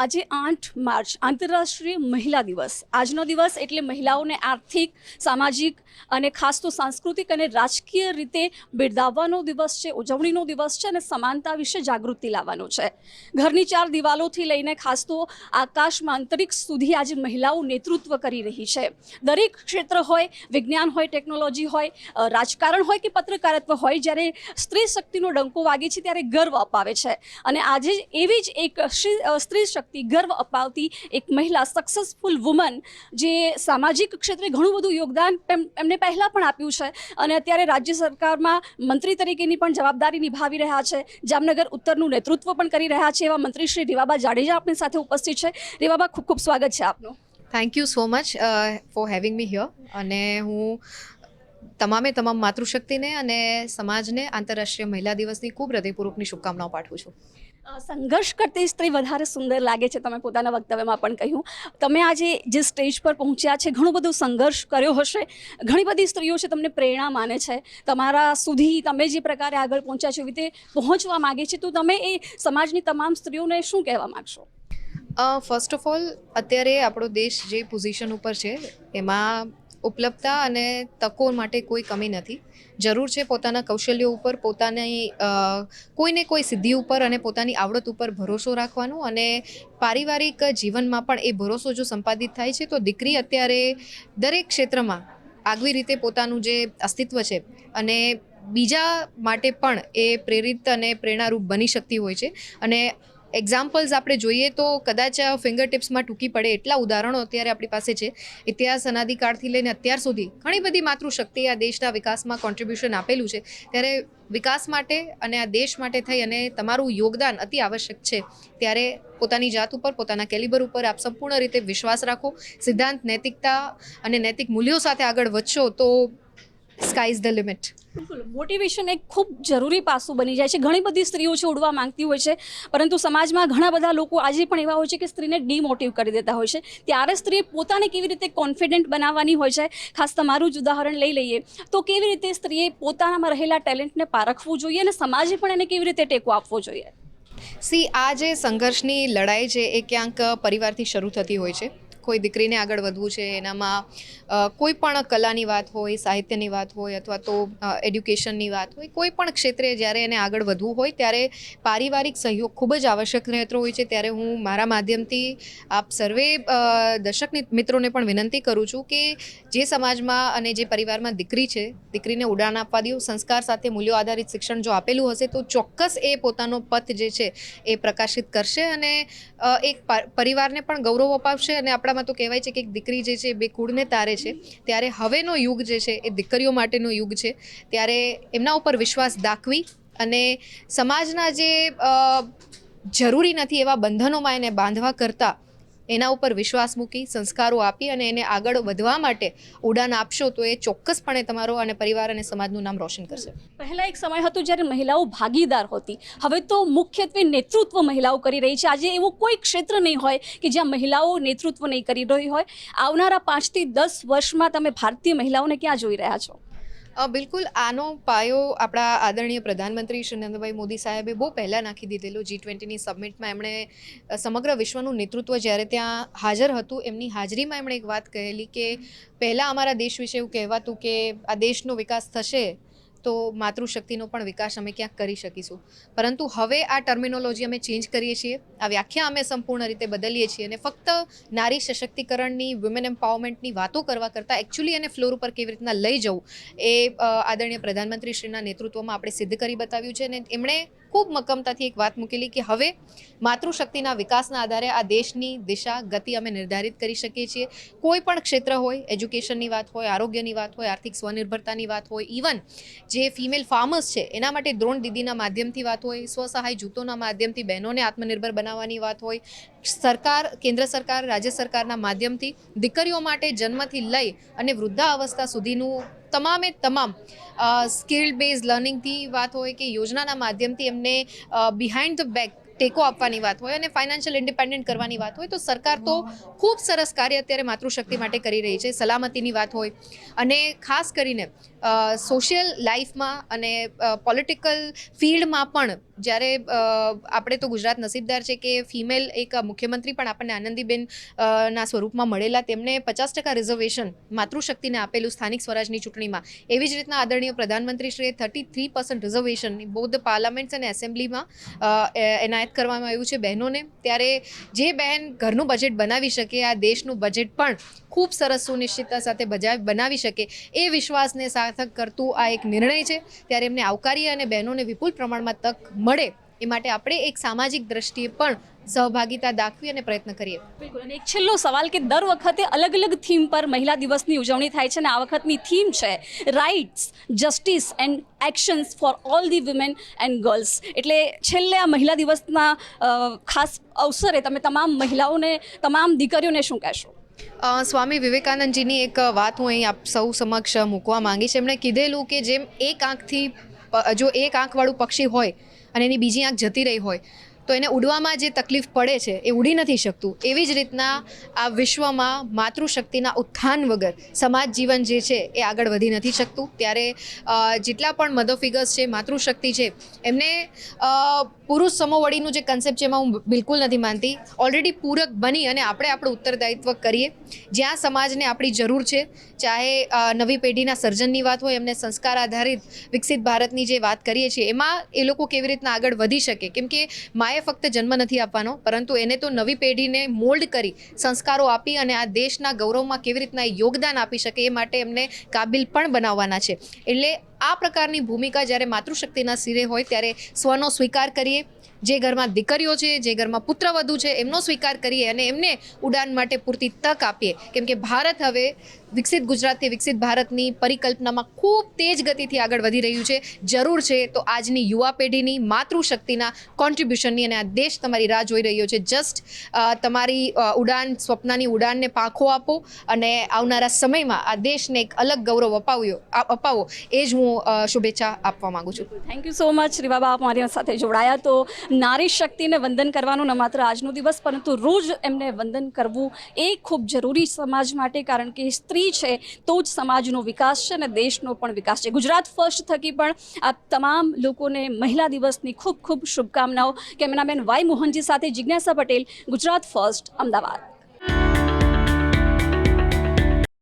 આજે 8 માર્ચ આંતરરાષ્ટ્રીય મહિલા દિવસ. આજનો દિવસ એટલે મહિલાઓને આર્થિક, સામાજિક અને ખાસ તો સાંસ્કૃતિક અને રાજકીય રીતે બિરદાવવાનો દિવસ છે, ઉજવણીનો દિવસ છે અને સમાનતા વિશે જાગૃતિ લાવવાનો છે. ઘરની ચાર દિવાલોથી લઈને ખાસ તો આકાશમાં અંતરિક્ષ સુધી આજે મહિલાઓ નેતૃત્વ કરી રહી છે. દરેક ક્ષેત્ર હોય, વિજ્ઞાન હોય, ટેકનોલોજી હોય, રાજકારણ હોય કે પત્રકારત્વ હોય, જ્યારે સ્ત્રી શક્તિનો ડંકો વાગે છે ત્યારે ગર્વ અપાવે છે. અને આજે એવી જ એક સ્ત્રી શક્તિ, ગર્વ અપાવતી એક મહિલા, સક્સેસફુલ વુમન, જે સામાજિક ક્ષેત્રે ઘણું બધું યોગદાન એમને પહેલાં પણ આપ્યું છે અને અત્યારે રાજ્ય સરકારમાં મંત્રી તરીકેની પણ જવાબદારી નિભાવી રહ્યા છે. જામનગર ઉત્તરનું નેતૃત્વ પણ કરી રહ્યા છે એવા મંત્રી શ્રી રીવાબા જાડેજા આપણી સાથે ઉપસ્થિત છે. રીવાબા, ખૂબ ખૂબ સ્વાગત છે આપનું. Thank you so much for having me here. અને હું તમામ માતૃશક્તિને અને સમાજને આંતરરાષ્ટ્રીય મહિલા દિવસની ખૂબ હૃદયપૂર્વકની શુભકામનાઓ પાઠવું છું. સંઘર્ષ કરતી સ્ત્રી વધારે સુંદર લાગે છે, તમે પોતાના વક્તવ્યમાં પણ કહ્યું. તમે આજે જે સ્ટેજ પર પહોંચ્યા છે, ઘણો બધો સંઘર્ષ કર્યો હશે. ઘણી બધી સ્ત્રીઓ છે તમને પ્રેરણા માને છે, તમારા સુધી તમે જે પ્રકારે આગળ પહોંચ્યા છો એવી રીતે પહોંચવા માગે છે, તો તમે એ સમાજની તમામ સ્ત્રીઓને શું કહેવા માગશો? ફર્સ્ટ ઓફ ઓલ, અત્યારે આપણો દેશ જે પોઝિશન ઉપર છે એમાં ઉપલબ્ધતા અને તકો માટે કોઈ કમી નથી. જરૂર છે પોતાના કૌશલ્યો ઉપર, પોતાની કોઈને કોઈ સિદ્ધિ ઉપર અને પોતાની આવડત ઉપર ભરોસો રાખવાનો. અને પારિવારિક જીવનમાં પણ એ ભરોસો જો સંપાદિત થાય છે તો દીકરી અત્યારે દરેક ક્ષેત્રમાં આગવી રીતે પોતાનું જે અસ્તિત્વ છે અને બીજા માટે પણ એ પ્રેરિત અને પ્રેરણારૂપ બની શકતી હોય છે. અને એક્ઝામ્પલ્સ આપણે જોઈએ તો કદાચ ફિંગર ટિપ્સમાં ટૂંકી પડે એટલા ઉદાહરણો અત્યારે આપણી પાસે છે. ઇતિહાસ અનાદિકાળથી લઈને અત્યાર સુધી ઘણી બધી માતૃશક્તિએ આ દેશના વિકાસમાં કોન્ટ્રીબ્યુશન આપેલું છે. ત્યારે વિકાસ માટે અને આ દેશ માટે થઈ અને તમારું યોગદાન અતિ આવશ્યક છે. ત્યારે પોતાની જાત ઉપર, પોતાના કેલિબર ઉપર આપ સંપૂર્ણ રીતે વિશ્વાસ રાખો. સિદ્ધાંત, નૈતિકતા અને નૈતિક મૂલ્યો સાથે આગળ વધશો તો સ્કાય ઇઝ ધ લિમિટ. બિલકુલ, મોટિવેશન એક ખૂબ જરૂરી પાસું બની જાય છે. ઘણી બધી સ્ત્રીઓ છે ઉડવા માંગતી હોય છે, પરંતુ સમાજમાં ઘણા બધા લોકો આજે પણ એવા હોય છે કે સ્ત્રીને ડીમોટિવ કરી દેતા હોય છે. ત્યારે સ્ત્રીએ પોતાને કેવી રીતે કોન્ફિડન્ટ બનાવવાની હોય છે. ખાસ તમારું જ ઉદાહરણ લઈ લઈએ તો કેવી રીતે સ્ત્રીએ પોતાનામાં રહેલા ટેલેન્ટને પારખવું જોઈએ અને સમાજે પણ એને કેવી રીતે ટેકો આપવો જોઈએ? આ જે સંઘર્ષની લડાઈ છે એ ક્યાંક પરિવારથી શરૂ થતી હોય છે. કોઈ દીકરીને આગળ વધવું છે, એનામાં કોઈ પણ કલાની વાત હોય, સાહિત્યની વાત હોય અથવા તો એડ્યુકેશનની વાત હોય, કોઈ પણ ક્ષેત્રે જ્યારે એને આગળ વધવું હોય ત્યારે પારિવારિક સહયોગ ખૂબ જ આવશ્યક રહેતો હોય છે. ત્યારે હું મારા માધ્યમથી આપ સર્વે દર્શક મિત્રોને પણ વિનંતી કરું છું કે જે સમાજમાં અને જે પરિવારમાં દીકરી છે, દીકરીને ઉડાન આપવા દો. સંસ્કાર સાથે મૂલ્યો આધારિત શિક્ષણ જો આપેલું હશે તો ચોક્કસ એ પોતાનો પથ જે છે એ પ્રકાશિત કરશે અને એક પરિવારને પણ ગૌરવ અપાવશે. અને આપણામાં તો કહેવાય છે કે દીકરી જે છે બે કુળને તારે છે. ત્યારે હવેનો યુગ જે છે એ દીકરીઓ માટેનો યુગ છે. ત્યારે એમના ઉપર વિશ્વાસ દાખવી અને સમાજના જે જરૂરી નથી એવા બંધનોમાં એને બાંધવા કરતાં એના ઉપર વિશ્વાસ મૂકી, સંસ્કારો આપી અને એને આગળ વધવા માટે ઉડાન આપશો તો એ ચોક્કસપણે તમારો અને પરિવાર અને સમાજનું નામ રોશન કરશે. પહેલા એક સમય હતો જ્યારે મહિલાઓ ભાગીદાર હતી, હવે તો મુખ્યત્વે નેતૃત્વ મહિલાઓ કરી રહી છે. આજે એવું કોઈ ક્ષેત્ર નહીં હોય કે જ્યાં મહિલાઓ નેતૃત્વ નહીં કરી રહી હોય. આવનારા 5 થી 10 વર્ષમાં તમે ભારતીય મહિલાઓને ક્યાં જોઈ રહ્યા છો? બિલકુલ, આનો પાયો આપણા આદરણીય પ્રધાનમંત્રી શ્રી નરેન્દ્રભાઈ મોદી સાહેબે બહુ પહેલાં નાખી દીધેલો. G20ની સબમિટમાં એમણે સમગ્ર વિશ્વનું નેતૃત્વ જ્યારે ત્યાં હાજર હતું, એમની હાજરીમાં એમણે એક વાત કહેલી કે પહેલાં અમારા દેશ વિશે એવું કહેવાતું કે આ દેશનો વિકાસ થશે તો માતૃશક્તિનો પણ વિકાસ અમે ક્યાંક કરી શકીશું. પરંતુ હવે આ ટર્મિનોલોજી અમે ચેન્જ કરીએ છીએ, આ વ્યાખ્યા અમે સંપૂર્ણ રીતે બદલીએ છીએ અને ફક્ત નારી સશક્તિકરણની, વુમેન એમ્પાવરમેન્ટની વાતો કરવા કરતાં એકચ્યુઅલી એને ફ્લોર ઉપર કેવી રીતના લઈ જવું એ આદરણીય પ્રધાનમંત્રીશ્રીના નેતૃત્વમાં આપણે સિદ્ધ કરી બતાવ્યું છે. અને એમણે ખૂબ મક્કમતાથી એક વાત મૂકેલી કે હવે માતૃશક્તિના વિકાસના આધારે આ દેશની દિશા, ગતિ અમે નિર્ધારિત કરી શકીએ છીએ. કોઈ પણ ક્ષેત્ર હોય, એજ્યુકેશનની વાત હોય, આરોગ્યની વાત હોય, આર્થિક સ્વનિર્ભરતાની વાત હોય, ઇવન જે ફિમેલ ફાર્મર્સ છે એના માટે દ્રોણ દીદીના માધ્યમથી વાત હોય, સ્વસહાય જૂથોના માધ્યમથી બહેનોને આત્મનિર્ભર બનાવવાની વાત હોય, સરકાર, કેન્દ્ર સરકાર, રાજ્ય સરકારના માધ્યમથી દીકરીઓ માટે જન્મથી લઈ અને વૃદ્ધાવસ્થા સુધીનું તમામ સ્કિલ બેઝ લર્નિંગથી વાત હોય કે યોજનાના માધ્યમથી એમને બિહાઇન્ડ ધ બેક ટેકો આપવાની વાત હોય અને ફાઇનાન્શિયલ ઇન્ડિપેન્ડન્ટ કરવાની વાત હોય, તો સરકાર તો ખૂબ સરસ કાર્ય અત્યારે માતૃશક્તિ માટે કરી રહી છે. સલામતીની વાત હોય અને ખાસ કરીને સોશિયલ લાઈફમાં અને પોલિટિકલ ફિલ્ડમાં પણ જ્યારે આપણે તો ગુજરાત નસીબદાર છે કે ફિમેલ એક મુખ્યમંત્રી પણ આપણને આનંદીબેન ના સ્વરૂપમાં મળેલા. તેમણે 50% રિઝર્વેશન માતૃશક્તિને આપેલું સ્થાનિક સ્વરાજની ચૂંટણીમાં. એવી જ રીતના આદરણીય પ્રધાનમંત્રીશ્રીએ 33% રિઝર્વેશન બોધ પાર્લામેન્ટ્સ અને એસેમ્બલીમાં એનાયત કરવામાં આવ્યું છે બહેનોને. ત્યારે જે બહેન ઘરનું બજેટ બનાવી શકે, આ દેશનું બજેટ પણ ખૂબ સરસ સુનિશ્ચિતતા સાથે બનાવી શકે, એ વિશ્વાસને સાર્થક કરતું આ એક નિર્ણય છે. ત્યારે એમને આવકારીએ અને બહેનોને વિપુલ પ્રમાણમાં તક મળે એ માટે આપણે એક સામાજિક દ્રષ્ટિએ પણ સહભાગિતા દાખવી અને પ્રયત્ન કરીએ. બિલકુલ. અને એક છેલ્લો સવાલ કે દર વખતે અલગ અલગ થીમ પર મહિલા દિવસની ઉજવણી થાય છે અને આ વખતની થીમ છે rights, justice and actions for all the women and girls. એટલે છેલ્લે આ મહિલા દિવસના ખાસ અવસરે તમે તમામ મહિલાઓને, તમામ દીકરીઓને શું કહેશો? સ્વામી વિવેકાનંદજીની એક વાત હું અહીં આપ સૌ સમક્ષ મૂકવા માંગીશ. એમણે કીધેલું કે જેમ એક આંખથી જો એક આંખવાળું પક્ષી હોય અને એની બીજી આંખ જતી રહી હોય તો એને ઉડવામાં જે તકલીફ પડે છે એ ઉડી નથી શકતું. એવી જ રીતના આ વિશ્વમાં માતૃશક્તિના ઉત્થાન વગર સમાજ જીવન જે છે એ આગળ વધી નથી શકતું. ત્યારે જેટલા પણ મધર ફિગર્સ છે, માતૃશક્તિ છે, એમને પુરુષ સમોવડીનું જે કન્સેપ્ટ છે એમાં હું બિલકુલ નથી માનતી. ઓલરેડી પૂરક બની અને આપણે આપણું ઉત્તરદાયિત્વ કરીએ. જ્યાં સમાજને આપણી જરૂર છે, ચાહે નવી પેઢીના સર્જનની વાત હોય, એમને સંસ્કાર આધારિત વિકસિત ભારતની જે વાત કરીએ છીએ એમાં એ લોકો કેવી રીતના આગળ વધી શકે. કેમ કે માએ ફક્ત જન્મ નથી આપવાનો, પરંતુ એને તો નવી પેઢીને મોલ્ડ કરી, સંસ્કારો આપી અને આ દેશના ગૌરવમાં કેવી રીતના યોગદાન આપી શકે એ માટે એમને કાબિલ પણ બનાવવાના છે. એટલે આ પ્રકારની ભૂમિકા જ્યારે માતૃશક્તિના સિરે હોય ત્યારે સ્વનો સ્વીકાર કરીએ. જે ઘરમાં દીકરીઓ છે, જે ઘરમાં પુત્રવધુ છે, એમનો સ્વીકાર કરીએ અને એમને ઉડાન માટે પૂરતી તક આપીએ. કેમ કે ભારત હવે વિકસિત ગુજરાતથી વિકસિત ભારતની પરિકલ્પનામાં ખૂબ તેજ ગતિથી આગળ વધી રહ્યું છે. જરૂર છે તો આજની યુવા પેઢીની માતૃશક્તિના કોન્ટ્રીબ્યુશનની, અને આ દેશ તમારી રાહ જોઈ રહ્યો છે. જસ્ટ તમારી ઉડાન, સ્વપ્નની ઉડાનને પાંખો આપો અને આવનારા સમયમાં આ દેશને એક અલગ ગૌરવ અપાવો, એ જ હું શુભેચ્છા આપવા માગું છું. Thank you so much Rivaba, આપ મારી સાથે જોડાયા. તો નારી શક્તિને વંદન કરવાનું ન માત્ર આજનો દિવસ, પરંતુ રોજ એમને વંદન કરવું એ ખૂબ જરૂરી સમાજ માટે. કારણ કે સ્ત્રી છે તો જ સમાજનો વિકાસ છે અને દેશનો પણ વિકાસ છે. ગુજરાત ફર્સ્ટ થકી પણ આ તમામ લોકોને મહિલા દિવસની ખૂબ ખૂબ શુભકામનાઓ. કેમેરામેન વાય મોહનજી સાથે જિજ્ઞાસા પટેલ, ગુજરાત ફર્સ્ટ, અમદાવાદ.